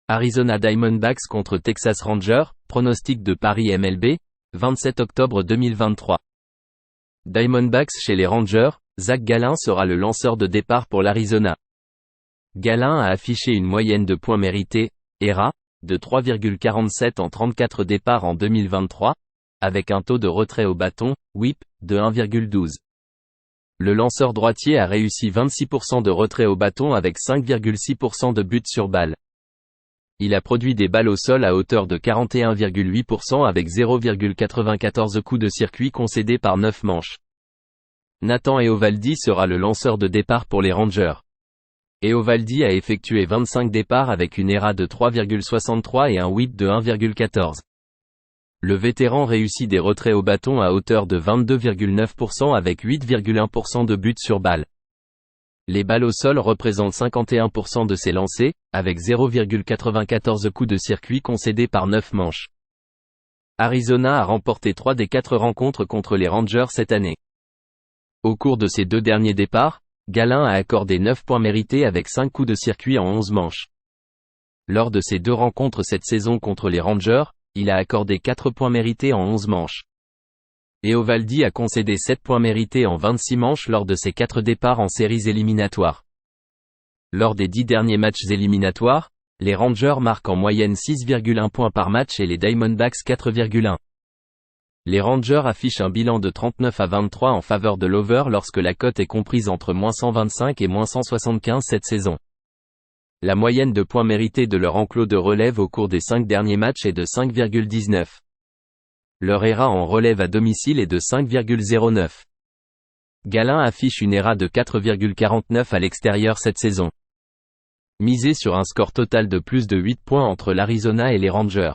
Arizona Diamondbacks contre Texas Rangers, pronostic de Paris MLB, 27 octobre 2023. Diamondbacks chez les Rangers, Zach Gallen sera le lanceur de départ pour l'Arizona. Gallen a affiché une moyenne de points mérités, ERA, de 3,47 en 34 départs en 2023, avec un taux de retrait au bâton, WHIP, de 1,12. Le lanceur droitier a réussi 26% de retrait au bâton avec 5,6% de buts sur balle. Il a produit des balles au sol à hauteur de 41,8% avec 0,94 coups de circuit concédés par 9 manches. Nathan Eovaldi sera le lanceur de départ pour les Rangers. Eovaldi a effectué 25 départs avec une ERA de 3,63 et un WHIP de 1,14. Le vétéran réussit des retraits au bâton à hauteur de 22,9% avec 8,1% de buts sur balle. Les balles au sol représentent 51% de ses lancers, avec 0,94 coups de circuit concédés par 9 manches. Arizona a remporté 3 des 4 rencontres contre les Rangers cette année. Au cours de ses 2 derniers départs, Gallen a accordé 9 points mérités avec 5 coups de circuit en 11 manches. Lors de ses 2 rencontres cette saison contre les Rangers, il a accordé 4 points mérités en 11 manches. Eovaldi a concédé 7 points mérités en 26 manches lors de ses 4 départs en séries éliminatoires. Lors des 10 derniers matchs éliminatoires, les Rangers marquent en moyenne 6,1 points par match et les Diamondbacks 4,1. Les Rangers affichent un bilan de 39 à 23 en faveur de l'over lorsque la cote est comprise entre -125 et -175 cette saison. La moyenne de points mérités de leur enclos de relève au cours des 5 derniers matchs est de 5,19. Leur ERA en relève à domicile est de 5,09. Gallen affiche une ERA de 4,49 à l'extérieur cette saison. Misez sur un score total de plus de 8 points entre l'Arizona et les Rangers.